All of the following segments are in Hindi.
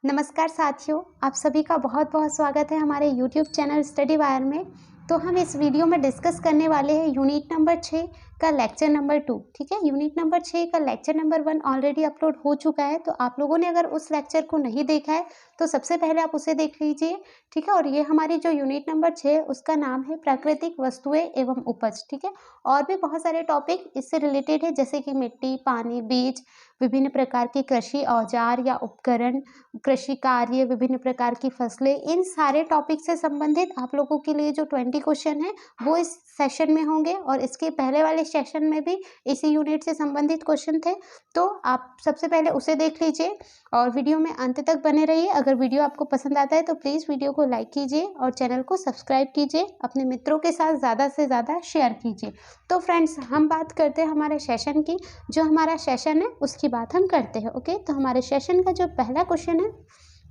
नमस्कार साथियों, आप सभी का बहुत बहुत स्वागत है हमारे यूट्यूब चैनल स्टडी वायर में। तो हम इस वीडियो में डिस्कस करने वाले हैं यूनिट नंबर 6 का लेक्चर नंबर 2। ठीक है, यूनिट नंबर 6 का लेक्चर नंबर 1 ऑलरेडी अपलोड हो चुका है। तो आप लोगों ने अगर उस लेक्चर को नहीं देखा है तो सबसे पहले आप उसे देख लीजिए। ठीक है, और ये हमारी जो यूनिट नंबर 6 उसका नाम है प्राकृतिक वस्तुएं एवं उपज। ठीक है, और भी बहुत सारे टॉपिक इससे रिलेटेड है, जैसे कि मिट्टी, पानी, बीज, विभिन्न प्रकार के कृषि औजार या उपकरण, कृषि कार्य, विभिन्न प्रकार की फसलें, इन सारे टॉपिक से संबंधित आप लोगों के लिए जो 20 क्वेश्चन है वो इस सेशन में होंगे। और इसके पहले वाले सेशन में भी इसी यूनिट से संबंधित क्वेश्चन थे। तो आप सबसे पहले उसे देख लीजिए और वीडियो में अंत तक बने रहिए। अगर वीडियो आपको पसंद आता है तो प्लीज़ वीडियो को लाइक कीजिए और चैनल को सब्सक्राइब कीजिए, अपने मित्रों के साथ ज़्यादा से ज़्यादा शेयर कीजिए। तो फ्रेंड्स, हम बात करते हैं हमारे सेशन की। जो हमारा सेशन है उसकी बात हम करते हैं। ओके, तो हमारे सेशन का जो पहला क्वेश्चन है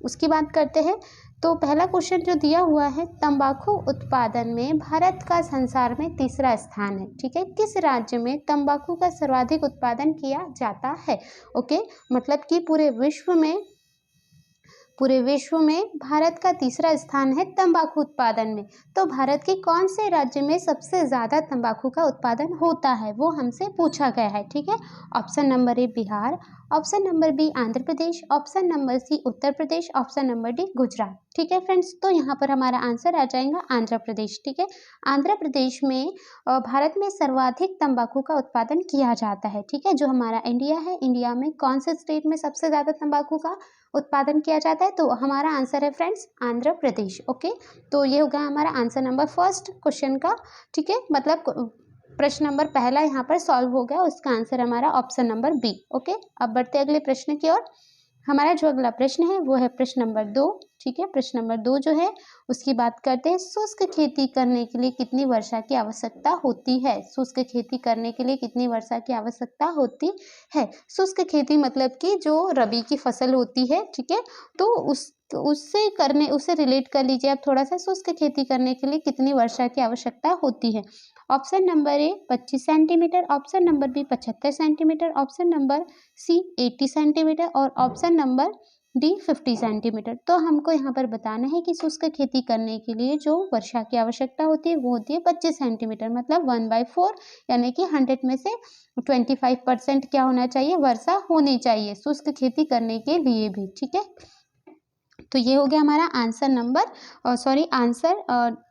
उसकी बात करते हैं। तो पहला क्वेश्चन जो दिया हुआ है, तंबाकू उत्पादन में भारत का संसार में तीसरा स्थान है। ठीक है, किस राज्य में तंबाकू का सर्वाधिक उत्पादन किया जाता है? ओके, मतलब कि पूरे विश्व में भारत का तीसरा स्थान है तंबाकू उत्पादन में। तो भारत के कौन से राज्य में सबसे ज़्यादा तंबाकू का उत्पादन होता है, वो हमसे पूछा गया है। ठीक है, option number A Bihar, option number B Andhra Pradesh, option number C Uttar Pradesh, option number D Gujarat. ठीक है फ्रेंड्स, तो यहाँ पर हमारा आंसर आ जाएगा आंध्र प्रदेश। ठीक है, आंध्र प्रदेश में भारत में सर्वाधिक तंबाकू का उत्पादन किया जाता है। ठीक है, जो हमारा इंडिया है, इंडिया में कौन से स्टेट में सबसे ज़्यादा तंबाकू का उत्पादन किया जाता है? तो हमारा आंसर है फ्रेंड्स आंध्र प्रदेश। ओके, तो ये होगा हमारा आंसर नंबर फर्स्ट क्वेश्चन का। ठीक है, मतलब प्रश्न नंबर पहला यहाँ पर सॉल्व हो गया, उसका आंसर हमारा ऑप्शन नंबर बी। ओके, अब बढ़ते अगले प्रश्न की ओर। हमारा जो अगला प्रश्न है वो है प्रश्न नंबर 2। ठीक है, प्रश्न नंबर 2 जो है उसकी बात करते हैं। शुष्क खेती करने के लिए कितनी वर्षा की आवश्यकता होती है? शुष्क खेती करने के लिए कितनी वर्षा की आवश्यकता होती है? शुष्क खेती मतलब कि जो रबी की फसल होती है। ठीक है, तो उससे रिलेट कर लीजिए आप थोड़ा सा। शुष्क खेती करने के लिए कितनी वर्षा की आवश्यकता होती है? Option number A 25 centimetre, option number B 75 centimetre, option number C 80 centimetre और ऑप्शन नंबर डी 50 सेंटीमीटर। तो हमको यहाँ पर बताना है कि शुष्क खेती करने के लिए जो वर्षा की आवश्यकता होती है वो होती है 25 सेंटीमीटर, मतलब 1/4, यानी कि 100 में से 25% क्या होना चाहिए? वर्षा होनी चाहिए शुष्क खेती करने के लिए भी। ठीक है, तो ये हो गया हमारा आंसर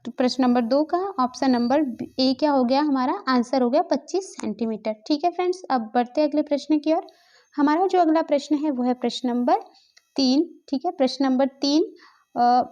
प्रश्न नंबर 2 का ऑप्शन नंबर ए क्या हो गया? हमारा आंसर हो गया 25 सेंटीमीटर। ठीक है फ्रेंड्स, अब बढ़ते अगले प्रश्न की ओर। हमारा जो अगला प्रश्न है वो है प्रश्न नंबर 3। ठीक है, प्रश्न नंबर 3,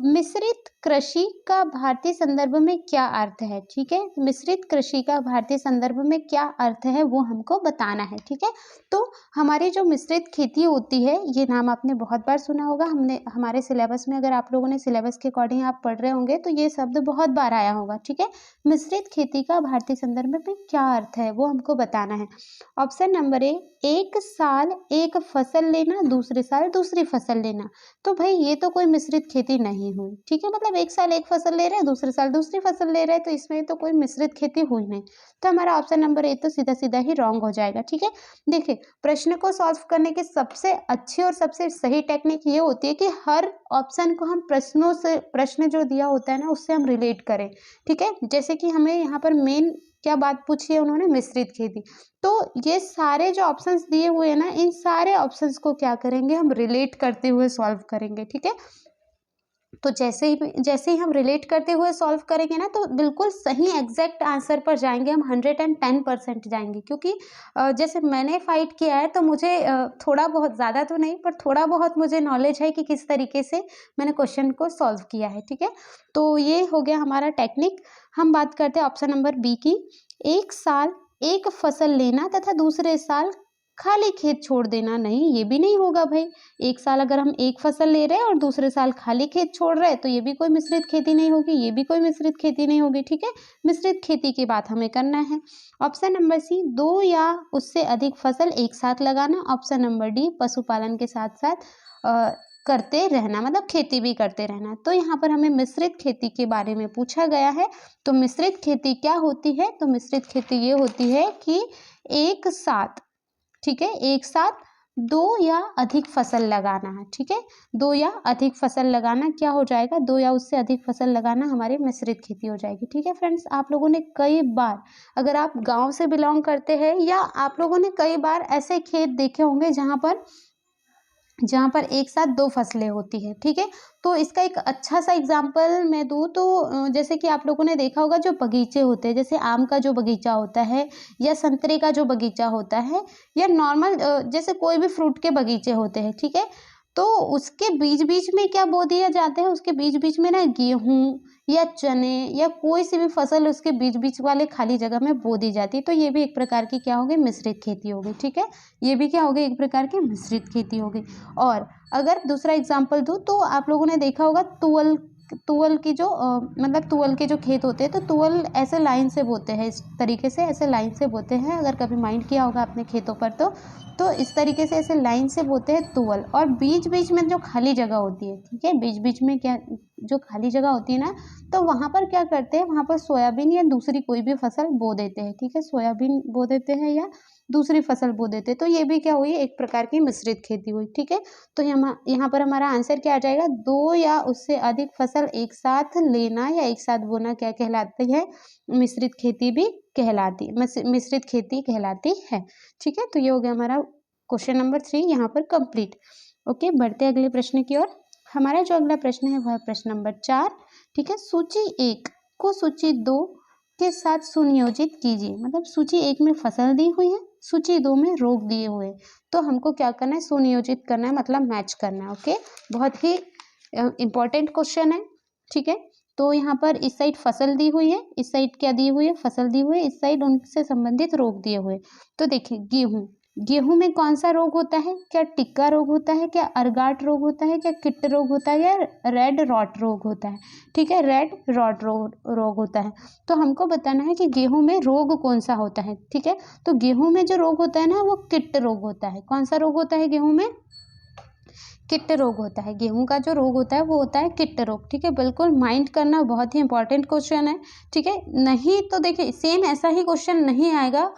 मिश्रित कृषि का भारतीय संदर्भ में क्या अर्थ है? ठीक है, मिश्रित कृषि का भारतीय संदर्भ में क्या अर्थ है वो हमको बताना है। ठीक है, तो हमारी जो मिश्रित खेती होती है, ये नाम आपने बहुत बार सुना होगा। हमारे सिलेबस में, अगर आप लोगों ने सिलेबस के अकॉर्डिंग आप पढ़ रहे होंगे तो ये शब्द बहुत बार आया होगा। ठीक है, मिश्रित खेती का भारतीय संदर्भ में क्या अर्थ है वो हमको बताना है। ऑप्शन नंबर ए, एक साल एक फसल लेना, दूसरे साल दूसरी फसल लेना। तो भाई ये तो कोई मिश्रित खेती नहीं हुई। ठीक है, मतलब एक साल एक फसल ले रहे हैं, दूसरे साल दूसरी फसल ले रहे हैं, तो इसमें तो कोई मिश्रित खेती हुई नहीं। तो हमारा ऑप्शन नंबर ए तो सीधा सीधा ही रॉन्ग हो जाएगा। ठीक है, देखिए, प्रश्न को सॉल्व करने की सबसे अच्छी और सबसे सही टेक्निक ये होती है कि हर ऑप्शन को हम प्रश्न जो दिया होता है ना उससे हम रिलेट करें। ठीक है, जैसे कि हमें यहाँ पर मेन क्या बात पूछी है उन्होंने? मिश्रित खेती। तो ये सारे जो ऑप्शंस दिए हुए हैं ना, इन सारे ऑप्शंस को क्या करेंगे? हम रिलेट करते हुए सॉल्व करेंगे। ठीक है, तो जैसे ही हम रिलेट करते हुए सॉल्व करेंगे ना, तो बिल्कुल सही एग्जैक्ट आंसर पर जाएंगे हम, 110% जाएंगे। क्योंकि जैसे मैंने फाइट किया है तो मुझे थोड़ा बहुत, ज़्यादा तो नहीं पर थोड़ा बहुत मुझे नॉलेज है कि किस तरीके से मैंने क्वेश्चन को सॉल्व किया है। ठीक है, तो ये हो गया हमारा टेक्निक। हम बात करते हैं ऑप्शन नंबर बी की। एक साल एक फसल लेना तथा दूसरे साल खाली खेत छोड़ देना। नहीं, ये भी नहीं होगा भाई। एक साल अगर हम एक फसल ले रहे हैं और दूसरे साल खाली खेत छोड़ रहे हैं तो ये भी कोई मिश्रित खेती नहीं होगी, ये भी कोई मिश्रित खेती नहीं होगी। ठीक है, मिश्रित खेती की बात हमें करना है। ऑप्शन नंबर सी, 2 या उससे अधिक फसल एक साथ लगाना। ऑप्शन नंबर डी, पशुपालन के साथ साथ करते रहना, मतलब खेती भी करते रहना। तो यहाँ पर हमें मिश्रित खेती के बारे में पूछा गया है। तो मिश्रित खेती क्या होती है? तो मिश्रित खेती ये होती है कि एक साथ, ठीक है, एक साथ दो या अधिक फसल लगाना है, ठीक है। दो या अधिक फसल लगाना क्या हो जाएगा, दो या उससे अधिक फसल लगाना हमारी मिश्रित खेती हो जाएगी, ठीक है फ्रेंड्स। आप लोगों ने कई बार, अगर आप गांव से बिलोंग करते हैं या आप लोगों ने कई बार ऐसे खेत देखे होंगे जहाँ पर एक साथ दो फसलें होती है, ठीक है। तो इसका एक अच्छा सा एग्जाम्पल मैं दूँ तो जैसे कि आप लोगों ने देखा होगा जो बगीचे होते हैं, जैसे आम का जो बगीचा होता है या संतरे का जो बगीचा होता है या नॉर्मल जैसे कोई भी फ्रूट के बगीचे होते हैं, ठीक है। तो उसके बीच बीच में क्या बो दिया जाता है, उसके बीच बीच में ना गेहूँ या चने या कोई सी भी फसल उसके बीच बीच वाले खाली जगह में बो दी जाती है। तो ये भी एक प्रकार की क्या होगी, मिश्रित खेती होगी, ठीक है। ये भी क्या होगी, एक प्रकार की मिश्रित खेती होगी। और अगर दूसरा एग्जाम्पल दूँ तो आप लोगों ने देखा होगा तुअल तुअल की जो मतलब तुअल के जो खेत होते हैं, तो तुअल ऐसे लाइन से बोते हैं, इस तरीके से ऐसे लाइन से बोते हैं। अगर कभी माइंड किया होगा अपने खेतों पर तो इस तरीके से ऐसे लाइन से बोते हैं तुअल। और बीच बीच में जो खाली जगह होती है, ठीक है, बीच बीच में क्या जो खाली जगह होती है ना, तो वहाँ पर क्या करते हैं, वहाँ पर सोयाबीन या दूसरी कोई भी फसल बो देते हैं, ठीक है। सोयाबीन बो देते हैं या दूसरी फसल बो देते हैं। तो ये भी क्या हुई, एक प्रकार की मिश्रित खेती हुई, ठीक है। तो यहाँ पर हमारा आंसर क्या आ जाएगा, दो या उससे अधिक फसल एक साथ लेना या एक साथ बोना क्या कहलाती है, मिश्रित खेती भी कहलाती, मिश्रित खेती कहलाती है, ठीक है। तो ये हो गया हमारा क्वेश्चन नंबर 3 यहाँ पर कंप्लीट। ओके, बढ़ते अगले प्रश्न की ओर। हमारा जो अगला प्रश्न है वह है प्रश्न नंबर 4, ठीक है। सूची 1 को सूची 2 के साथ सुनियोजित कीजिए। मतलब सूची 1 में फसल दी हुई है, सूची 2 में रोग दिए हुए हैं, तो हमको क्या करना है, सुनियोजित करना है, मतलब मैच करना है। ओके, बहुत ही इंपॉर्टेंट क्वेश्चन है, ठीक है। तो यहाँ पर इस साइड फसल दी हुई है, इस साइड क्या दी हुई है, फसल दी हुई है, इस साइड उनसे संबंधित रोग दिए हुए। तो देखिए गेहूं, गेहूं में कौन सा रोग होता है, क्या टिक्का रोग होता है, क्या अर्गाट रोग होता है, क्या किट रोग होता है, या रेड रॉट रोग होता है, ठीक है, रेड रॉट रोग होता है। तो हमको बताना है कि गेहूं में रोग कौन सा होता है, ठीक है। तो गेहूं में जो रोग होता है ना, वो किट रोग होता है। कौन सा रोग होता है गेहूं में, किट रोग होता है। गेहूं का जो रोग होता है वो होता है किट रोग, ठीक है। बिल्कुल माइंड करना, बहुत ही इंपॉर्टेंट क्वेश्चन है, ठीक है। नहीं तो देखिए सेम ऐसा ही क्वेश्चन नहीं आएगा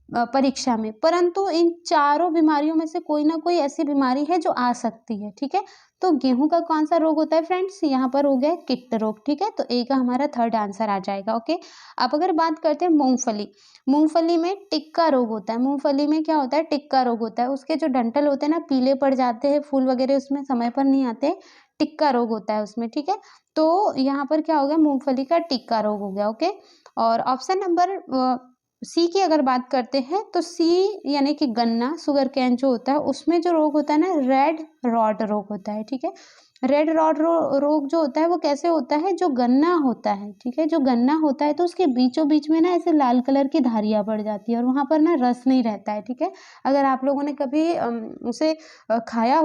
परीक्षा में, परंतु इन चारों बीमारियों में से कोई ना कोई ऐसी बीमारी है जो आ सकती है, ठीक है। तो गेहूं का कौन सा रोग होता है फ्रेंड्स, यहाँ पर हो गया किट रोग, ठीक है। तो ए का हमारा थर्ड आंसर आ जाएगा। ओके, अब अगर बात करते हैं मूंगफली, मूंगफली में टिक्का रोग होता है। मूंगफली में क्या होता है, टिक्का रोग होता है। उसके जो डंठल होते हैं ना, पीले पड़ जाते हैं, फूल वगैरह उसमें समय पर नहीं आते, टिक्का रोग होता है उसमें, ठीक है। तो यहाँ पर क्या हो गया, मूंगफली का टिक्का रोग हो गया। ओके, और ऑप्शन नंबर सी की अगर बात करते हैं तो सी यानी कि गन्ना, शुगर कैन जो होता है उसमें जो रोग होता है ना, रेड रॉट रोग होता है, ठीक है। रेड रॉट रोग जो होता है वो कैसे होता है, जो गन्ना होता है, ठीक है, जो गन्ना होता है तो उसके बीचों बीच में ना ऐसे लाल कलर की धारियां पड़ जाती है और वहां पर ना रस नहीं रहता है, ठीक है। अगर आप लोगों ने कभी उसे खाया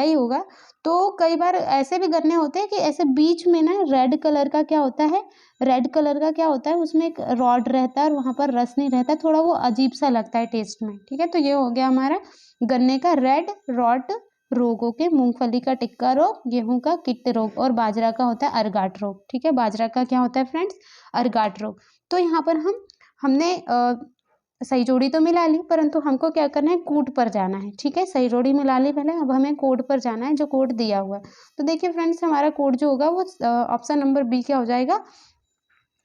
ही होगा, तो कई बार ऐसे भी गन्ने होते हैं कि ऐसे बीच में ना रेड कलर का क्या होता है, रेड कलर का क्या होता है, उसमें एक रॉड रहता है और वहां पर रस नहीं रहता है, थोड़ा वो अजीब सा लगता है टेस्ट में, ठीक है। तो ये हो गया हमारा गन्ने का रेड रॉट रोगों के, मूंगफली का टिक्का रोग, गेहूं का किट रोग, और बाजरा का होता है अर्गाट रोग, ठीक है। बाजरा का क्या होता है फ्रेंड्स, अर्गाट रोग। तो यहाँ पर हमने सही जोड़ी तो मिला ली, परंतु हमको क्या करना है, कोड पर जाना है, ठीक है। सही जोड़ी मिला ली पहले, अब हमें कोड पर जाना है, जो कोड दिया हुआ है। तो देखिए फ्रेंड्स, हमारा कोड जो होगा वो ऑप्शन नंबर बी क्या हो जाएगा,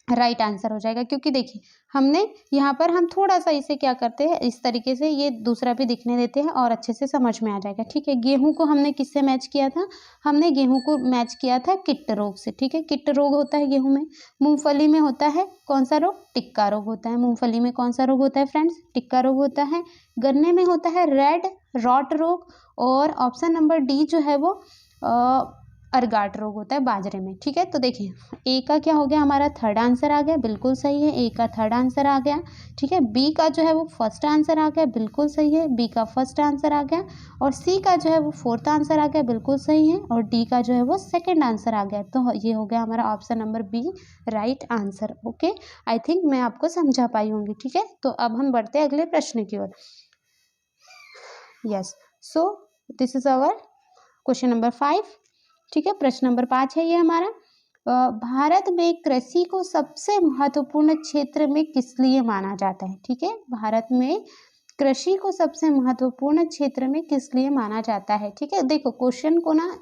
राइट आंसर हो जाएगा। क्योंकि देखिए हमने यहाँ पर हम थोड़ा सा इसे क्या करते हैं, इस तरीके से ये दूसरा भी दिखने देते हैं और अच्छे से समझ में आ जाएगा, ठीक है। गेहूं को हमने किससे मैच किया था, हमने गेहूं को मैच किया था किट रोग से, ठीक है। किट रोग होता है गेहूं में। मूंगफली में होता है कौन सा रोग, टिक्का रोग होता है। मूंगफली में कौन सा रोग होता है फ्रेंड्स, टिक्का रोग होता है। गन्ने में होता है रेड रॉट रोग, और ऑप्शन नंबर डी जो है वो अर्गाट रोग होता है बाजरे में, ठीक है। तो देखिए ए का क्या हो गया, हमारा थर्ड आंसर आ गया, बिल्कुल सही है, ए का थर्ड आंसर आ गया, ठीक है। बी का जो है वो फर्स्ट आंसर आ गया, बिल्कुल सही है, बी का फर्स्ट आंसर आ गया। और सी का जो है वो फोर्थ आंसर आ गया, बिल्कुल सही है। और डी का जो है वो सेकंड आंसर आ गया। तो ये हो गया हमारा option number B right answer. Okay, I think मैं आपको समझा पाई होंगी, ठीक है। तो अब हम बढ़ते हैं अगले प्रश्न की ओर। Yes, so this is our question number 5, ठीक है। प्रश्न नंबर 5 है ये हमारा, भारत में कृषि को सबसे महत्वपूर्ण क्षेत्र में किस लिए माना जाता है, ठीक है। भारत में कृषि को सबसे महत्वपूर्ण क्षेत्र में किस लिए माना जाता है। ठीक है, देखो क्वेश्चन को ना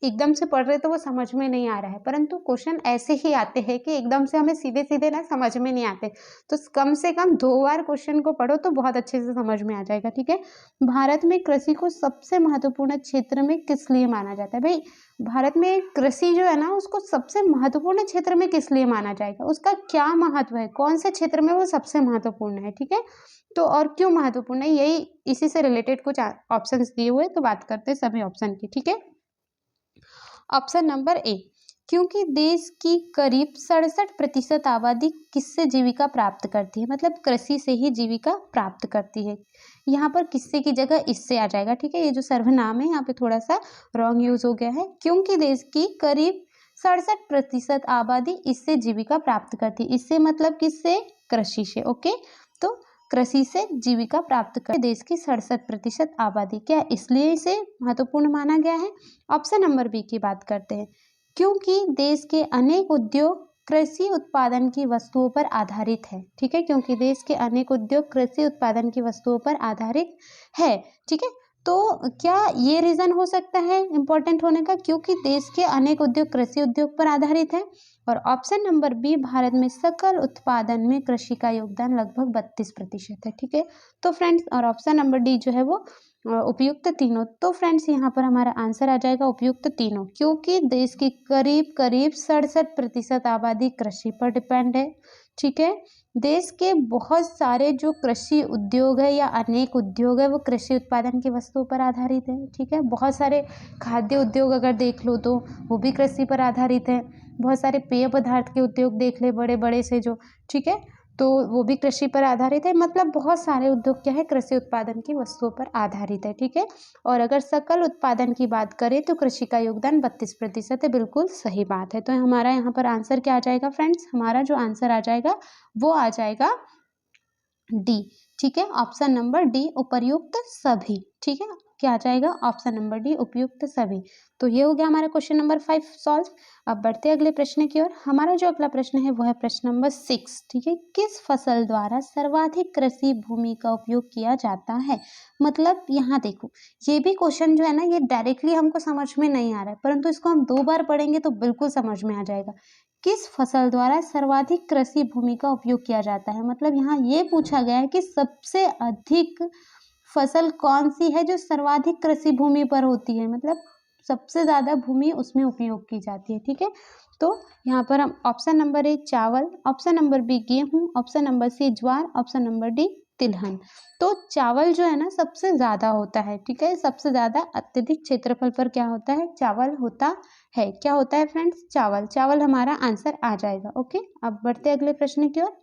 एकदम से पढ़ रहे तो वो समझ में नहीं आ रहा है, परंतु क्वेश्चन ऐसे ही आते हैं कि एकदम से हमें सीधे सीधे ना समझ में नहीं आते, तो कम से कम 2 बार क्वेश्चन को पढ़ो तो बहुत अच्छे से समझ में आ जाएगा। ठीक है, भारत में कृषि को सबसे महत्वपूर्ण क्षेत्र में किस लिए माना जाता है। भाई भारत में कृषि जो है ना उसको सबसे महत्वपूर्ण क्षेत्र में किस लिए माना जाएगा, उसका क्या महत्व है, कौन से क्षेत्र में वो सबसे महत्वपूर्ण है। ठीक है, तो और क्यों महत्वपूर्ण है, यही इसी से रिलेटेड कुछ ऑप्शंस दिए हुए, तो बात करते हैं सभी ऑप्शन की। ठीक है, ऑप्शन नंबर ए, क्योंकि देश की करीब 67% आबादी किससे जीविका प्राप्त करती है, मतलब कृषि से ही जीविका प्राप्त करती है। यहाँ पर किससे की जगह इससे आ जाएगा। ठीक है, ये जो सर्वनाम है यहाँ पे थोड़ा सा रॉन्ग यूज हो गया है। क्योंकि देश की करीब 67% आबादी इससे जीविका प्राप्त करती है, इससे मतलब किससे, कृषि से। ओके, तो कृषि से जीविका प्राप्त कर देश की 67% आबादी, क्या इसलिए इसे महत्वपूर्ण माना गया है। ऑप्शन नंबर बी की बात करते हैं, क्योंकि देश के अनेक उद्योग कृषि उत्पादन की वस्तुओं पर आधारित है। ठीक है, क्योंकि देश के अनेक उद्योग कृषि उत्पादन की वस्तुओं पर आधारित है। ठीक है, तो क्या ये रीजन हो सकता है इंपॉर्टेंट होने का, क्योंकि देश के अनेक उद्योग कृषि उद्योग पर आधारित है। और ऑप्शन नंबर बी, भारत में सकल उत्पादन में कृषि का योगदान लगभग 32% है। ठीक है, तो फ्रेंड्स, और ऑप्शन नंबर डी जो है वो उपयुक्त तीनों। तो फ्रेंड्स यहाँ पर हमारा आंसर आ जाएगा उपयुक्त तीनों, क्योंकि देश की करीब करीब 67% आबादी कृषि पर डिपेंड है। ठीक है, देश के बहुत सारे जो कृषि उद्योग है या अनेक उद्योग है वो कृषि उत्पादन की वस्तुओं पर आधारित है। ठीक है, बहुत सारे खाद्य उद्योग अगर देख लो तो वो भी कृषि पर आधारित है। बहुत सारे पेय पदार्थ के उद्योग देख ले बड़े बड़े से जो, ठीक है, तो वो भी कृषि पर आधारित है। मतलब बहुत सारे उद्योग क्या है, कृषि उत्पादन की वस्तुओं पर आधारित है। ठीक है, और अगर सकल उत्पादन की बात करें तो कृषि का योगदान 32% है। बिल्कुल सही बात है। तो हमारा यहाँ पर आंसर क्या आ जाएगा फ्रेंड्स, हमारा जो आंसर आ जाएगा वो आ जाएगा डी। ठीक है, ऑप्शन नंबर डी, उपर्युक्त सभी। ठीक है, क्या आ जाएगा, ऑप्शन नंबर डी, उपयुक्त सभी। तो ये हो गया हमारा क्वेश्चन नंबर 5 सॉल्व। अब बढ़ते हैं अगले प्रश्न की ओर। हमारा जो अगला प्रश्न है वो है प्रश्न नंबर 6। ठीक है, किस फसल द्वारा सर्वाधिक कृषि भूमि का उपयोग किया जाता है। मतलब यहाँ देखो, ये भी क्वेश्चन जो है ना ये डायरेक्टली हमको समझ में नहीं आ रहा है, परंतु इसको हम 2 बार पढ़ेंगे तो बिल्कुल समझ में आ जाएगा। किस फसल द्वारा सर्वाधिक कृषि भूमि का उपयोग किया जाता है, मतलब यहाँ ये पूछा गया है कि सबसे अधिक फसल कौन सी है जो सर्वाधिक कृषि भूमि पर होती है, मतलब सबसे ज्यादा भूमि उसमें उपयोग की जाती है। ठीक है, तो यहाँ पर हम ऑप्शन नंबर ए चावल, ऑप्शन नंबर बी गेहूं, ऑप्शन नंबर सी ज्वार, ऑप्शन नंबर डी तिलहन। तो चावल जो है ना सबसे ज्यादा होता है। ठीक है, सबसे ज्यादा अत्यधिक क्षेत्रफल पर क्या होता है, चावल होता है। क्या होता है फ्रेंड्स, चावल। चावल हमारा आंसर आ जाएगा। ओके, अब बढ़ते अगले प्रश्न की ओर।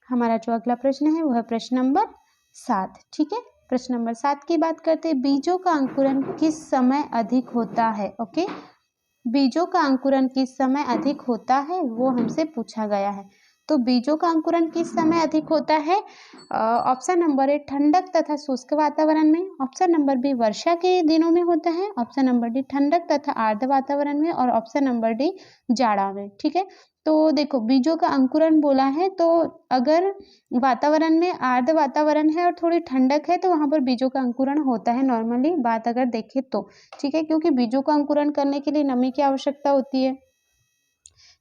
हमारा जो अगला प्रश्न है वो है प्रश्न नंबर 7। ठीक है, प्रश्न नंबर 7 की बात करते हैं, बीजों का अंकुरन किस समय अधिक होता है। ओके, बीजों का अंकुरन किस समय अधिक होता है वो हमसे पूछा गया है। तो बीजों का अंकुरन किस समय अधिक होता है। ऑप्शन नंबर ए ठंडक तथा शुष्क वातावरण में, ऑप्शन नंबर बी वर्षा के दिनों में होता है, ऑप्शन नंबर डी ठंडक तथा आर्द्र वातावरण में, और ऑप्शन नंबर डी जाड़ा में। ठीक है, तो देखो बीजों का अंकुरन बोला है, तो अगर वातावरण में आर्द्र वातावरण है और थोड़ी ठंडक है तो वहां पर बीजों का अंकुरन होता है नॉर्मली बात अगर देखें तो। ठीक है, क्योंकि बीजों का अंकुरन करने के लिए नमी की आवश्यकता होती है।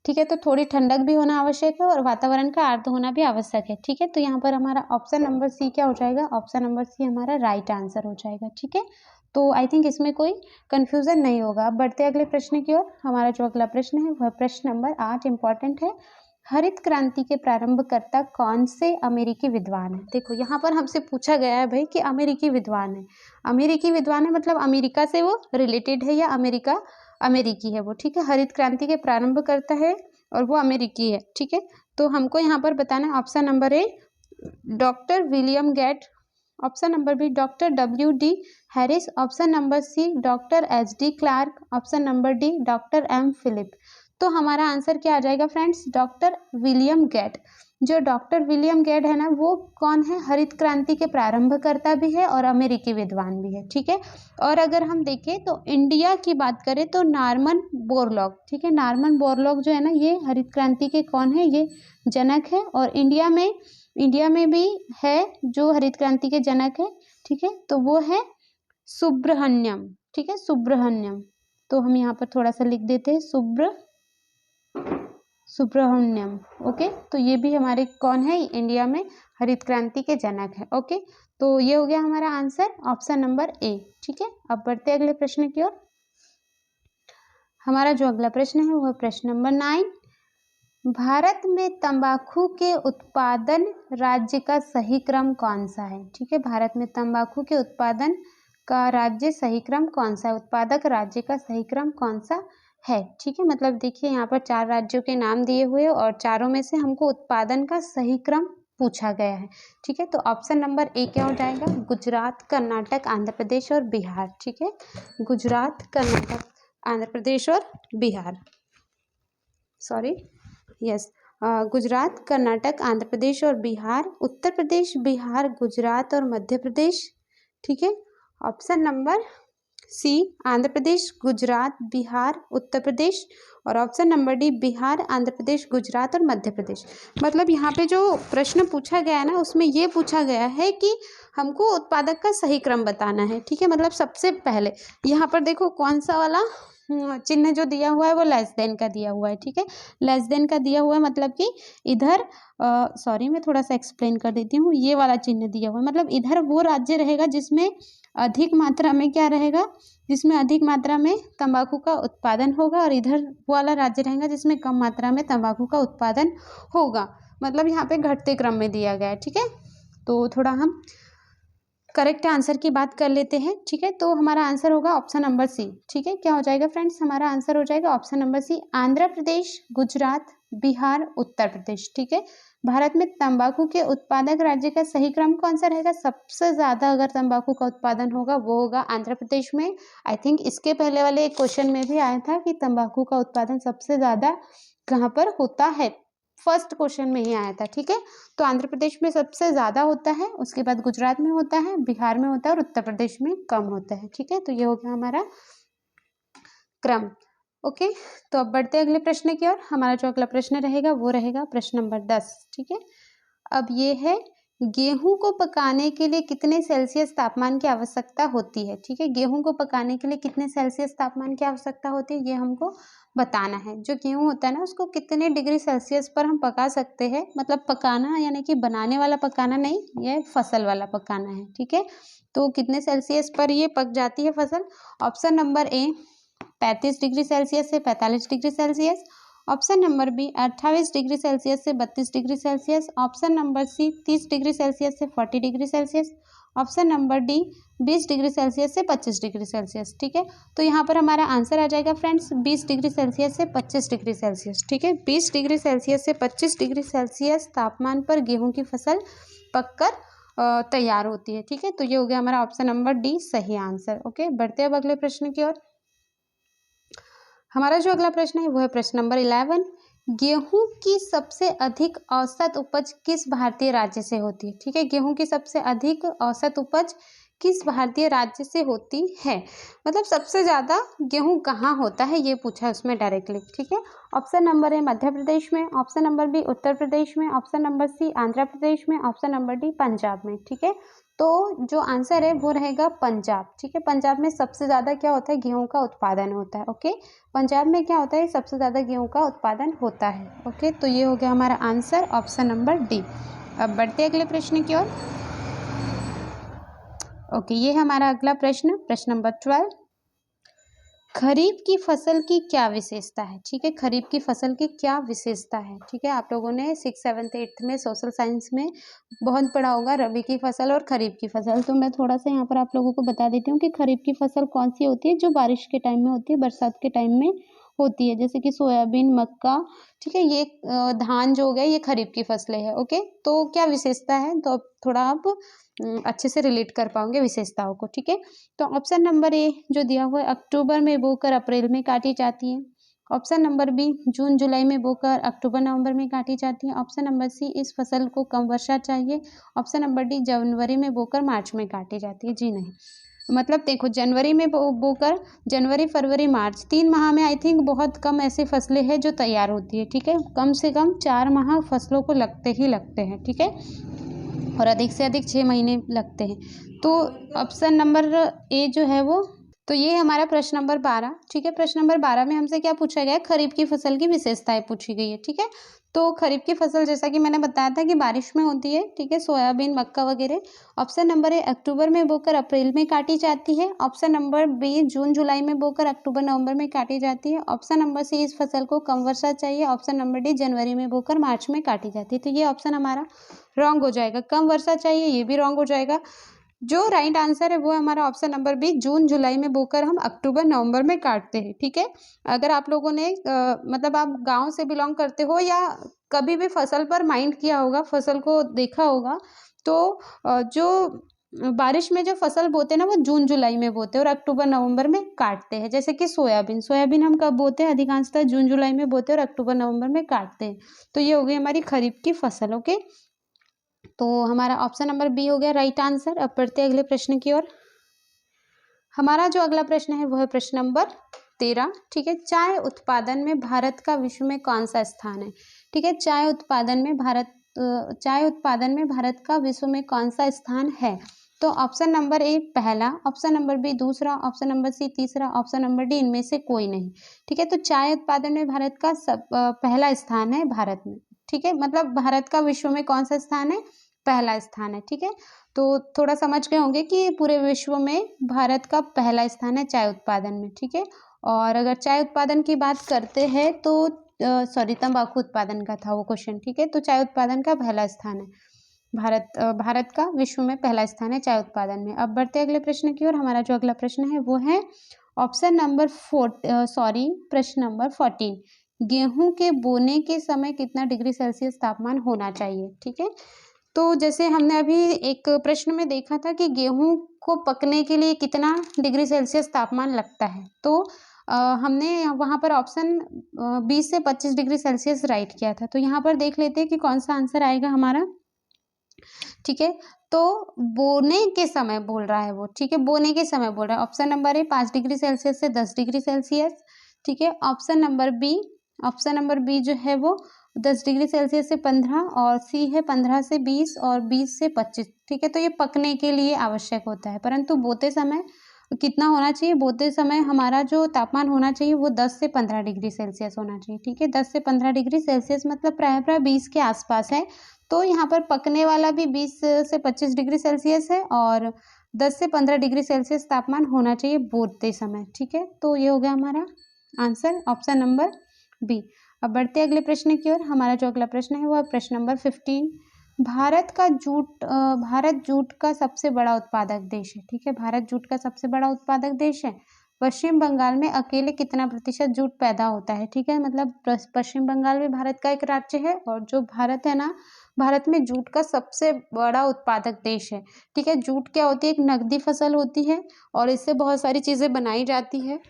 ठीक है, तो थोड़ी ठंडक भी होना आवश्यक है और वातावरण का आर्द्र होना भी आवश्यक है। ठीक है, तो यहाँ पर हमारा ऑप्शन नंबर सी क्या हो जाएगा, ऑप्शन नंबर सी हमारा राइट आंसर हो जाएगा। ठीक है, तो आई थिंक इसमें कोई कंफ्यूजन नहीं होगा। अब बढ़ते अगले प्रश्न की ओर। हमारा जो अगला प्रश्न है वह प्रश्न नंबर 8 इंपॉर्टेंट है। हरित क्रांति के प्रारंभकर्ता कौन से अमेरिकी विद्वान है। देखो यहाँ पर हमसे पूछा गया है भाई कि अमेरिकी विद्वान है। अमेरिकी विद्वान है मतलब अमेरिका से वो रिलेटेड है या अमेरिका अमेरिकी है वो। ठीक है, हरित क्रांति के प्रारंभ करता है और वो अमेरिकी है। ठीक है, तो हमको यहाँ पर बताना है option number A doctor William Gate, option number B doctor WD Harris, option number C doctor HD Clark, option number D doctor M Philip. तो हमारा आंसर क्या आ जाएगा फ्रेंड्स, डॉक्टर विलियम गेट। जो डॉक्टर विलियम गेट है ना, वो कौन है, हरित क्रांति के प्रारंभकर्ता भी है और अमेरिकी विद्वान भी है, ठीक है। और अगर हम देखें तो इंडिया की बात करें तो नॉर्मन बोरलॉग, ठीक है, नॉर्मन बोरलॉग जो है ना, ये हरित क्रांति के कौन है, ये जनक है। और इंडिया में भी है जो हरित क्रांति के जनक है, ठीक है, तो वो है सुब्रहण्यम, ठीक है, सुब्रहण्यम। तो हम यहाँ पर थोड़ा सा लिख देते हैं सुब्रहण्यम, ओके। तो ये भी हमारे कौन है, इंडिया में हरित क्रांति के जनक है, ओके। तो ये हो गया हमारा आंसर, ऑप्शन नंबर ए, ठीक है। अब बढ़ते अगले प्रश्न की ओर। हमारा जो अगला प्रश्न है वो है प्रश्न नंबर 9। भारत में तंबाकू के उत्पादन राज्य का सही क्रम कौन सा है, ठीक है। भारत में तंबाकू के उत्पादन का राज्य सही क्रम कौन सा है, उत्पादक राज्य का सही क्रम कौन सा है, ठीक है। मतलब देखिए यहाँ पर 4 राज्यों के नाम दिए हुए और चारों में से हमको उत्पादन का सही क्रम पूछा गया है, ठीक है। तो ऑप्शन नंबर ए क्या हो जाएगा, गुजरात, कर्नाटक, आंध्र प्रदेश और बिहार, ठीक है। गुजरात, कर्नाटक, आंध्र प्रदेश और बिहार, सॉरी, यस, गुजरात, कर्नाटक, आंध्र प्रदेश और बिहार, उत्तर प्रदेश, बिहार, गुजरात और मध्य प्रदेश, ठीक है। Option number C Andhra Pradesh, Gujarat, Bihar, Uttar Pradesh, और option number D Bihar, Andhra Pradesh, Gujarat और मध्य प्रदेश। मतलब यहाँ पे जो प्रश्न पूछा गया है ना, उसमें ये पूछा गया है कि हमको उत्पादक का सही क्रम बताना है, ठीक है। मतलब सबसे पहले यहाँ पर देखो कौन सा वाला चिन्ह जो दिया हुआ है वो लेस देन का दिया हुआ है, ठीक है। लेस देन का दिया हुआ है मतलब कि इधर सॉरी मैं थोड़ा सा एक्सप्लेन कर देती हूँ, ये वाला चिन्ह दिया हुआ है मतलब इधर वो राज्य रहेगा जिसमें अधिक मात्रा में क्या रहेगा, जिसमें अधिक मात्रा में तंबाकू का उत्पादन होगा, और इधर वो वाला राज्य रहेगा जिसमें कम मात्रा में तंबाकू का उत्पादन होगा। मतलब यहाँ पे घटते क्रम में दिया गया है, ठीक है। तो थोड़ा हम करेक्ट आंसर की बात कर लेते हैं, ठीक है। तो हमारा आंसर होगा ऑप्शन नंबर सी, ठीक है। क्या हो जाएगा फ्रेंड्स, हमारा आंसर हो जाएगा option number C, Andhra Pradesh, Gujarat, Bihar, Uttar प्रदेश, ठीक है। भारत में तंबाकू के उत्पादक राज्य का सही क्रम कौन सा रहेगा, सबसे ज्यादा अगर तंबाकू का उत्पादन होगा वो होगा आंध्र प्रदेश में। आई थिंक इसके पहले वाले एक क्वेश्चन में भी आया था कि तंबाकू का उत्पादन सबसे ज्यादा कहाँ पर होता है, फर्स्ट क्वेश्चन में ही आया था, ठीक है। तो आंध्र प्रदेश में सबसे ज्यादा होता है, उसके बाद गुजरात में होता है, बिहार में होता है और उत्तर प्रदेश में कम होता है, ठीक है। तो ये हो गया हमारा क्रम, ओके। तो अब बढ़ते अगले प्रश्न की ओर। हमारा जो अगला प्रश्न रहेगा वो रहेगा प्रश्न नंबर 10, ठीक है। अब ये है, गेहूं को पकाने के लिए कितने सेल्सियस तापमान की आवश्यकता होती है, ठीक है। गेहूं को पकाने के लिए कितने सेल्सियस तापमान की आवश्यकता होती है, ये हमको बताना है। जो गेहूं होता है ना, उसको कितने डिग्री सेल्सियस पर हम पका सकते हैं, मतलब पकाना यानी कि बनाने वाला पकाना नहीं, ये फसल वाला पकाना है, ठीक है। तो कितने सेल्सियस पर ये पक जाती है फसल, option number A 35 degree Celsius से 45 degree Celsius, option number B 28 degree Celsius से 32 degree Celsius, option number C 30 degree Celsius से 40 degree Celsius, option number D 20 degree Celsius से 25 डिग्री सेल्सियस, ठीक है। तो यहाँ पर हमारा आंसर आ जाएगा फ्रेंड्स 20 डिग्री सेल्सियस से 25 डिग्री सेल्सियस, ठीक है। 20 डिग्री सेल्सियस से 25 डिग्री सेल्सियस तापमान पर गेहूं की फसल पककर तैयार होती है, ठीक है। तो ये हो गया हमारा ऑप्शन नंबर डी सही आंसर, ओके। बढ़ते अब अगले प्रश्न की ओर। हमारा जो अगला प्रश्न है वो है प्रश्न नंबर 11, गेहूं की सबसे अधिक औसत उपज किस भारतीय राज्य से होती है, ठीक है। गेहूं की सबसे अधिक औसत उपज किस भारतीय राज्य से होती है, मतलब सबसे ज्यादा गेहूं कहाँ होता है ये पूछा है उसमें डायरेक्टली, ठीक है। ऑप्शन नंबर ए मध्य प्रदेश में, option number B Uttar Pradesh में, ऑप्शन नंबर सी आंध्र प्रदेश में, ऑप्शन नंबर डी पंजाब में, ठीक है। तो जो आंसर है वो रहेगा पंजाब, ठीक है। पंजाब में सबसे ज्यादा क्या होता है, गेहूं का उत्पादन होता है, ओके। पंजाब में क्या होता है, सबसे ज्यादा गेहूं का उत्पादन होता है, ओके। तो ये हो गया हमारा आंसर ऑप्शन नंबर डी। अब बढ़ते अगले प्रश्न की ओर, ओके। ये हमारा अगला प्रश्न, प्रश्न नंबर 12, खरीफ की फसल की क्या विशेषता है, ठीक है। खरीफ की फसल की क्या विशेषता है, ठीक है। आप लोगों ने 6, 7, 8 में सोशल साइंस में बहुत पढ़ा होगा रबी की फसल और खरीफ की फसल। तो मैं थोड़ा सा यहाँ पर आप लोगों को बता देती हूँ कि खरीफ की फसल कौन सी होती है, जो बारिश के टाइम में होती है, बरसात के टाइम में होती है, जैसे कि सोयाबीन, मक्का, ठीक है। ये धान जो हो गया ये खरीफ की फसलें हैं, ओके। तो क्या विशेषता है, तो अब थोड़ा आप अच्छे से रिलेट कर पाओगे विशेषताओं को, ठीक है। तो ऑप्शन नंबर ए जो दिया हुआ है, अक्टूबर में बोकर अप्रैल में काटी जाती है। ऑप्शन नंबर बी जून जुलाई में बोकर अक्टूबर नवंबर में काटी जाती है। ऑप्शन नंबर सी इस फसल को कम वर्षा चाहिए। ऑप्शन नंबर डी जनवरी में बोकर मार्च में काटी जाती है। जी नहीं, मतलब देखो जनवरी में बोकर जनवरी फरवरी मार्च 3 माह में आई थिंक बहुत कम ऐसी फसलें हैं जो तैयार होती है। ठीक है, कम से कम 4 माह फसलों को लगते ही लगते हैं। ठीक है, और अधिक से अधिक 6 महीने लगते हैं। तो ऑप्शन नंबर ए जो है वो, तो ये हमारा प्रश्न नंबर 12। ठीक है, प्रश्न नंबर 12 में हमसे क्या पूछा गया है, खरीफ की फसल की विशेषताएं पूछी गई है। ठीक है, तो खरीफ की फसल जैसा कि मैंने बताया था कि बारिश में होती है। ठीक है, सोयाबीन मक्का वगैरह। ऑप्शन नंबर ए अक्टूबर में बोकर अप्रैल में काटी जाती है। ऑप्शन नंबर बी जून जुलाई में बोकर अक्टूबर नवंबर में काटी जाती है। ऑप्शन नंबर सी इस फसल को कम वर्षा चाहिए। ऑप्शन नंबर डी जनवरी में बोकर मार्च में काटी जाती है। तो ये ऑप्शन हमारा रॉन्ग हो जाएगा, कम वर्षा चाहिए, ये भी रॉन्ग हो जाएगा। जो राइट आंसर है वो हमारा ऑप्शन नंबर बी जून जुलाई में बोकर हम अक्टूबर नवंबर में काटते हैं। ठीक है, अगर आप लोगों ने मतलब आप गांव से बिलोंग करते हो या कभी भी फसल पर माइंड किया होगा, फसल को देखा होगा, तो जो बारिश में जो फसल बोते हैं ना वो जून जुलाई में बोते हैं और अक्टूबर नवंबर में काटते हैं। जैसे कि सोयाबीन, सोयाबीन हम कब बोते हैं, अधिकांशतः जून जुलाई में बोते हैं और अक्टूबर नवंबर में काटते हैं। तो ये हो गई हमारी खरीफ की फसल। ओके, तो हमारा ऑप्शन नंबर बी हो गया राइट आंसर। अब बढ़ते हैं अगले प्रश्न की ओर। हमारा जो अगला प्रश्न है वो है प्रश्न नंबर 13। ठीक है, चाय उत्पादन में भारत का विश्व में कौन सा स्थान है। ठीक है, चाय उत्पादन में भारत का विश्व में कौन सा स्थान है। तो ऑप्शन नंबर ए पहला, ऑप्शन नंबर बी दूसरा, ऑप्शन नंबर सी तीसरा, ऑप्शन नंबर डी इनमें से कोई नहीं। ठीक है, तो चाय उत्पादन में भारत का पहला स्थान है भारत में। ठीक है, मतलब भारत का विश्व में कौन सा स्थान है, पहला स्थान है। ठीक है, तो थोड़ा समझ गए होंगे कि पूरे विश्व में भारत का पहला स्थान है चाय उत्पादन में। ठीक है, और अगर चाय उत्पादन की बात करते हैं तो सॉरी तंबाकू उत्पादन का था वो क्वेश्चन। ठीक है, तो चाय उत्पादन का पहला स्थान है भारत का विश्व में पहला स्थान है चाय उत्पादन में। अब बढ़ते अगले प्रश्न की ओर। हमारा जो अगला प्रश्न है वो है ऑप्शन नंबर प्रश्न नंबर 14। गेहूं के बोने के समय कितना डिग्री सेल्सियस तापमान होना चाहिए। ठीक है, तो जैसे हमने अभी एक प्रश्न में देखा था कि गेहूं को पकने के लिए कितना डिग्री सेल्सियस तापमान लगता है, तो हमने वहाँ पर ऑप्शन 20 से 25 डिग्री सेल्सियस राइट किया था। तो यहाँ पर देख लेते हैं कि कौन सा आंसर आएगा हमारा। ठीक है, तो बोने के समय बोल रहा है वो। ठीक है, बोने के समय बोल रहा है। ऑप्शन नंबर ए 5 डिग्री सेल्सियस से 10 डिग्री सेल्सियस। ठीक है, ऑप्शन नंबर बी जो है वो 10 डिग्री सेल्सियस से 15 और सी है 15 से 20 और 20 से 25। ठीक है, तो ये पकने के लिए आवश्यक होता है, परंतु बोते समय कितना होना चाहिए, बोते समय हमारा जो तापमान होना चाहिए वो 10 से 15 डिग्री सेल्सियस होना चाहिए। ठीक है, 10 से 15 डिग्री सेल्सियस मतलब प्रायः 20 के आसपास है। तो यहाँ पर पकने वाला भी 20 से 25 डिग्री सेल्सियस है और 10 से 15 डिग्री सेल्सियस तापमान होना चाहिए बोते समय। ठीक है, तो ये हो गया हमारा आंसर ऑप्शन नंबर बी। अब बढ़ते अगले प्रश्न की ओर। हमारा जो अगला प्रश्न है वो है प्रश्न नंबर 15। भारत जूट का सबसे बड़ा उत्पादक देश है। ठीक है, भारत जूट का सबसे बड़ा उत्पादक देश है। पश्चिम बंगाल में अकेले कितना प्रतिशत जूट पैदा होता है। ठीक है, मतलब पश्चिम बंगाल भी भारत का एक राज्य है और जो भारत है ना, भारत में जूट का सबसे बड़ा उत्पादक देश है। ठीक है, जूट क्या होती है, एक नकदी फसल होती है और इससे बहुत सारी चीज़ें बनाई जाती है।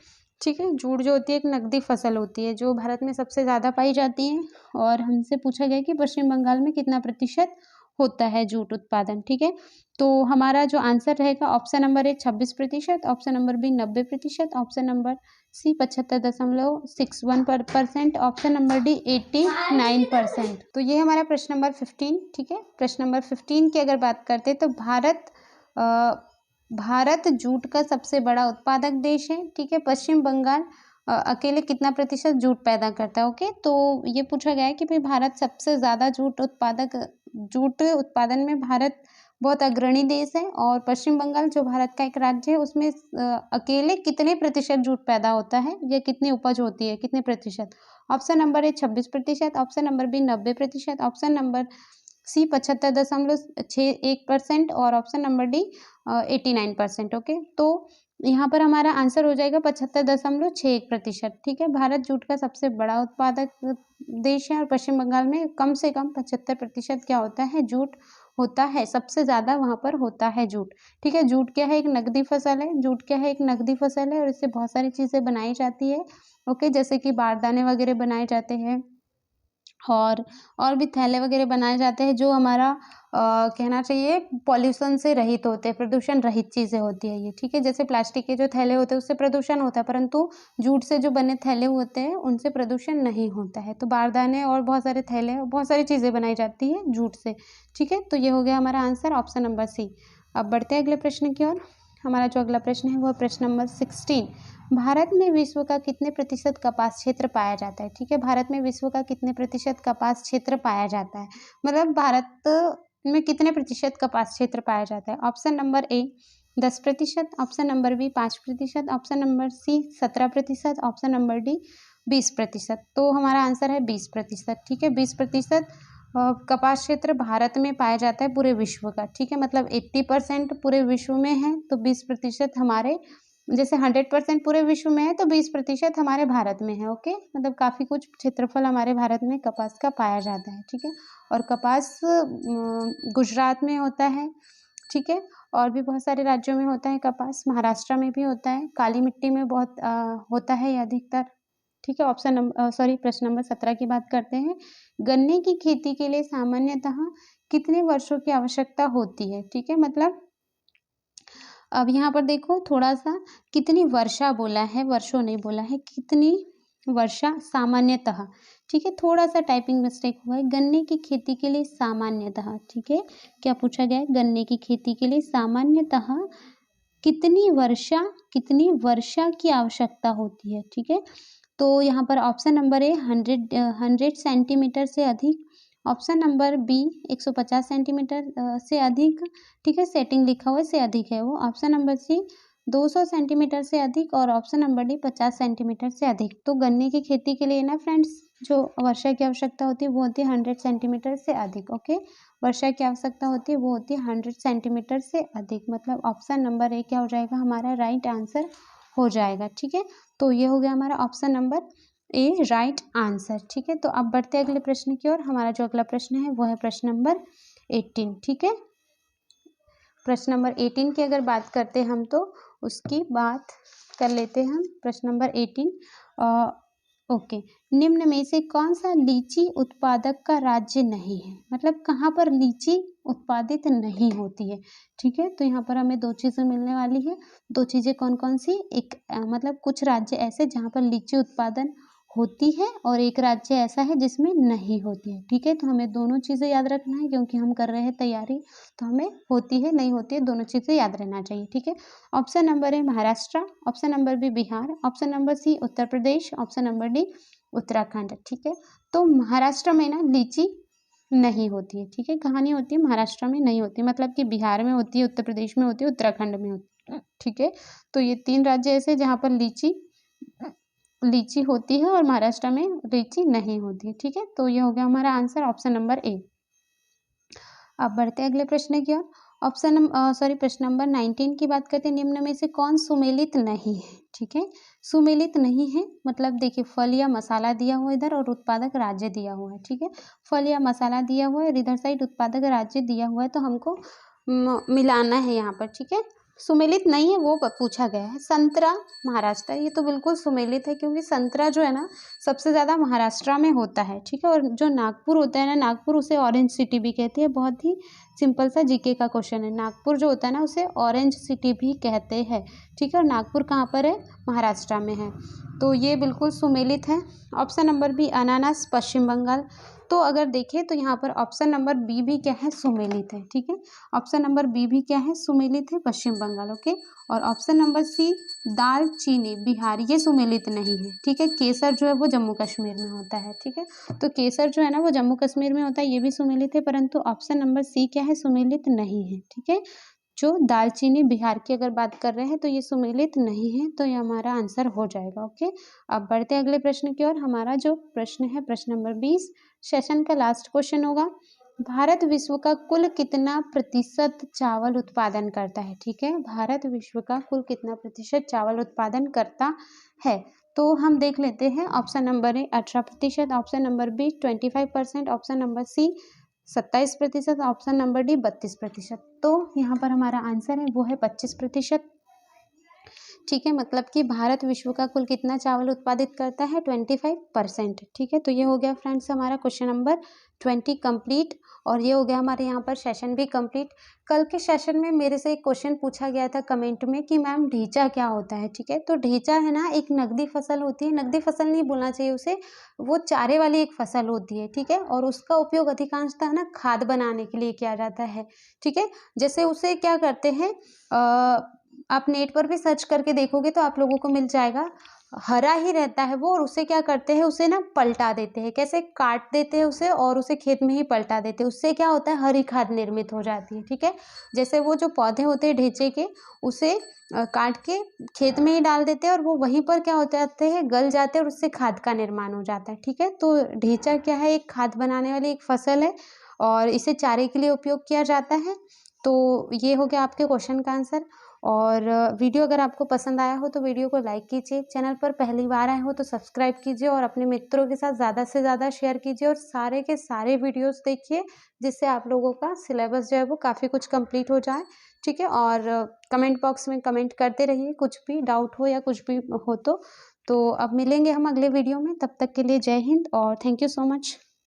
ठीक है, जूट जो होती है एक नकदी फसल होती है जो भारत में सबसे ज़्यादा पाई जाती है। और हमसे पूछा गया कि पश्चिम बंगाल में कितना प्रतिशत होता है जूट उत्पादन। ठीक है, तो हमारा जो आंसर रहेगा option number A 26%, option number B 90%, option number C 75.61%, option number D 89%। तो ये हमारा प्रश्न नंबर 15। ठीक है, प्रश्न नंबर 15 की अगर बात करते हैं तो भारत जूट का सबसे बड़ा उत्पादक देश है। ठीक है, पश्चिम बंगाल अकेले कितना प्रतिशत जूट पैदा करता है। ओके, तो ये पूछा गया है कि भाई भारत सबसे ज़्यादा जूट उत्पादन में भारत बहुत अग्रणी देश है और पश्चिम बंगाल जो भारत का एक राज्य है उसमें अकेले कितने प्रतिशत जूट पैदा होता है या कितनी उपज होती है, कितने प्रतिशत। Option number A 26%, option number B 90%, option number C 75.61% और ऑप्शन नंबर डी 89%। ओके, तो यहाँ पर हमारा आंसर हो जाएगा 75.61%। ठीक है, भारत जूट का सबसे बड़ा उत्पादक देश है और पश्चिम बंगाल में कम से कम 75% क्या होता है, जूट होता है, सबसे ज़्यादा वहाँ पर होता है जूट। ठीक है, जूट क्या है, एक नकदी फसल है। जूट क्या है, एक नकदी फसल है और इससे बहुत सारी चीज़ें बनाई जाती है। ओके, जैसे कि बारदाने वगैरह बनाए जाते हैं और भी थैले वगैरह बनाए जाते हैं जो हमारा कहना चाहिए पॉल्यूशन से रहित होते हैं, प्रदूषण रहित चीज़ें होती है ये। ठीक है, जैसे प्लास्टिक के जो थैले होते हैं उससे प्रदूषण होता है, परंतु जूट से जो बने थैले होते हैं उनसे प्रदूषण नहीं होता है। तो बारदाने और बहुत सारे थैले और बहुत सारी चीज़ें बनाई जाती है जूट से। ठीक है, तो ये हो गया हमारा आंसर ऑप्शन नंबर सी। अब बढ़ते हैं अगले प्रश्न की ओर। हमारा जो अगला प्रश्न है वह प्रश्न नंबर 16। भारत में विश्व का कितने प्रतिशत कपास क्षेत्र पाया जाता है? ठीक है, भारत में विश्व का कितने प्रतिशत कपास क्षेत्र पाया जाता है, मतलब भारत में कितने प्रतिशत कपास क्षेत्र पाया जाता है? Option number A 10%, option number B 5%, option number C 17%, option number D 20%। तो हमारा आंसर है 20%। ठीक है, 20% कपास क्षेत्र भारत में पाया जाता है पूरे विश्व का। ठीक है, मतलब 80% पूरे विश्व में है तो 20% हमारे, जैसे 100% पूरे विश्व में है तो 20% हमारे भारत में है। ओके, मतलब काफ़ी कुछ क्षेत्रफल हमारे भारत में कपास का पाया जाता है। ठीक है, और कपास गुजरात में होता है। ठीक है, और भी बहुत सारे राज्यों में होता है कपास, महाराष्ट्र में भी होता है, काली मिट्टी में बहुत होता है ये अधिकतर। ठीक है, प्रश्न नंबर 17 की बात करते हैं। गन्ने की खेती के लिए सामान्यतः कितने वर्षों की आवश्यकता होती है? ठीक है, मतलब अब यहाँ पर देखो थोड़ा सा, कितनी वर्षा बोला है, वर्षों नहीं बोला है, कितनी वर्षा सामान्यतः। ठीक है, थोड़ा सा टाइपिंग मिस्टेक हुआ है। गन्ने की खेती के लिए सामान्यतः, ठीक है, क्या पूछा गया है, गन्ने की खेती के लिए सामान्यतः कितनी वर्षा की आवश्यकता होती है? ठीक है, तो यहाँ पर ऑप्शन नंबर ए 100 सेंटीमीटर से अधिक, ऑप्शन नंबर बी 150 सेंटीमीटर से अधिक। ठीक है, सेटिंग लिखा हुआ है से अधिक है वो। ऑप्शन नंबर सी 200 सेंटीमीटर से अधिक और ऑप्शन नंबर डी 50 सेंटीमीटर से अधिक। तो गन्ने की खेती के लिए ना फ्रेंड्स, जो वर्षा की आवश्यकता होती है वो होती है 100 सेंटीमीटर से अधिक। ओके, वर्षा की आवश्यकता होती है वो होती है 100 सेंटीमीटर से अधिक, मतलब ऑप्शन नंबर ए क्या हो जाएगा हमारा राइट आंसर हो जाएगा। ठीक है, तो ये हो गया हमारा ऑप्शन नंबर ए राइट आंसर। ठीक है, तो अब बढ़ते हैं अगले प्रश्न की ओर। हमारा जो अगला प्रश्न है वो है प्रश्न नंबर 18। ठीक है, प्रश्न नंबर 18 की अगर बात करते हैं हम तो उसकी बात कर लेते हैं हम। प्रश्न नंबर 18 ओके, निम्न में से कौन सा लीची उत्पादक का राज्य नहीं है, मतलब कहाँ पर लीची उत्पादित नहीं होती है? ठीक है, तो यहाँ पर हमें दो चीज़ें मिलने वाली है। दो चीज़ें कौन कौन सी, एक मतलब कुछ राज्य ऐसे जहाँ पर लीची उत्पादन होती है और एक राज्य ऐसा है जिसमें नहीं होती है। ठीक है, तो हमें दोनों चीज़ें याद रखना है क्योंकि हम कर रहे हैं तैयारी, तो हमें होती है नहीं होती है दोनों चीज़ें याद रहना चाहिए। ठीक है, option number A Maharashtra, option number B Bihar, option number C Uttar Pradesh, option number D Uttarakhand. ठीक है, तो महाराष्ट्र में ना लीची नहीं होती है। ठीक है, कहाँ नहीं होती है, महाराष्ट्र में नहीं होती, मतलब कि बिहार में होती है, उत्तर प्रदेश में होती है, उत्तराखंड में होती है। ठीक है, तो ये 3 राज्य ऐसे जहाँ पर लीची होती है और महाराष्ट्र में लीची नहीं होती है। ठीक है, तो ये हो गया हमारा आंसर ऑप्शन नंबर ए। अब बढ़ते हैं अगले प्रश्न की ओर। प्रश्न नंबर 19 की बात करते हैं। निम्न में से कौन सुमेलित नहीं है? ठीक है, सुमेलित नहीं है मतलब देखिए फल या मसाला दिया हुआ इधर और उत्पादक राज्य दिया हुआ है। ठीक है, फल या मसाला दिया हुआ है और इधर साइड उत्पादक राज्य दिया हुआ है, तो हमको मिलाना है यहाँ पर। ठीक है, सुमेलित नहीं है वो पूछा गया है। संतरा महाराष्ट्र, ये तो बिल्कुल सुमेलित है क्योंकि संतरा जो है ना सबसे ज़्यादा महाराष्ट्र में होता है। ठीक है, और जो नागपुर होता है ना, नागपुर उसे ऑरेंज सिटी भी कहते हैं। बहुत ही सिंपल सा जीके का क्वेश्चन है। नागपुर जो होता है ना उसे ऑरेंज सिटी भी कहते हैं। ठीक है, और नागपुर कहाँ पर है, महाराष्ट्र में है, तो ये बिल्कुल सुमेलित है। ऑप्शन नंबर बी अनानास पश्चिम बंगाल, तो अगर देखें तो यहाँ पर ऑप्शन नंबर बी भी क्या है, सुमेलित है। ठीक है, ऑप्शन नंबर बी भी क्या है, सुमेलित है, पश्चिम बंगाल। ओके, और ऑप्शन नंबर सी दालचीनी बिहार, ये सुमेलित नहीं है। ठीक है, केसर जो है वो जम्मू कश्मीर में होता है। ठीक है, तो केसर जो है ना वो जम्मू कश्मीर में होता है, ये भी सुमेलित है, परंतु ऑप्शन नंबर सी क्या है, सुमेलित नहीं है। ठीक है, जो दालचीनी बिहार की अगर बात कर रहे हैं तो ये सुमेलित नहीं है, तो ये हमारा आंसर हो जाएगा। ओके, अब बढ़ते हैं अगले प्रश्न की ओर। हमारा जो प्रश्न है प्रश्न नंबर 20, सेशन का लास्ट क्वेश्चन होगा। भारत विश्व का कुल कितना प्रतिशत चावल उत्पादन करता है? ठीक है, भारत विश्व का कुल कितना प्रतिशत चावल उत्पादन करता है? तो हम देख लेते हैं। Option number A 18%, option number B 25%, option number C 27%, option number D 32%। तो यहाँ पर हमारा आंसर है वो है 25%। ठीक है, मतलब कि भारत विश्व का कुल कितना चावल उत्पादित करता है? 25%। ठीक है, तो ये हो गया फ्रेंड्स हमारा क्वेश्चन नंबर 20 कंप्लीट, और ये हो गया हमारे यहाँ पर सेशन भी कंप्लीट। कल के सेशन में मेरे से एक क्वेश्चन पूछा गया था कमेंट में कि मैम ढींचा क्या होता है? ठीक है, तो ढींचा है ना, एक नकदी फसल होती है, नकदी फसल नहीं बोलना चाहिए उसे, वो चारे वाली एक फसल होती है। ठीक है, और उसका उपयोग अधिकांशतः ना खाद बनाने के लिए किया जाता है। ठीक है, जैसे उसे क्या करते हैं, आप नेट पर भी सर्च करके देखोगे तो आप लोगों को मिल जाएगा, हरा ही रहता है वो, और उसे क्या करते हैं, उसे ना पलटा देते हैं। कैसे? काट देते हैं उसे और उसे खेत में ही पलटा देते हैं। उससे क्या होता है, हरी खाद निर्मित हो जाती है। ठीक है, जैसे वो जो पौधे होते हैं ढींचे के, उसे काट के खेत में ही डाल देते हैं और वो वहीं पर क्या हो जाते हैं, गल जाते हैं और उससे खाद का निर्माण हो जाता है। ठीक है, तो ढींचा क्या है, एक खाद बनाने वाली एक फसल है और इसे चारे के लिए उपयोग किया जाता है। तो ये हो गया आपके क्वेश्चन का आंसर। और वीडियो अगर आपको पसंद आया हो तो वीडियो को लाइक कीजिए, चैनल पर पहली बार आए हो तो सब्सक्राइब कीजिए और अपने मित्रों के साथ ज़्यादा से ज़्यादा शेयर कीजिए और सारे के सारे वीडियोस देखिए, जिससे आप लोगों का सिलेबस जो है वो काफ़ी कुछ कंप्लीट हो जाए। ठीक है, और कमेंट बॉक्स में कमेंट करते रहिए, कुछ भी डाउट हो या कुछ भी हो तो अब मिलेंगे हम अगले वीडियो में। तब तक के लिए जय हिंद और थैंक यू सो मच।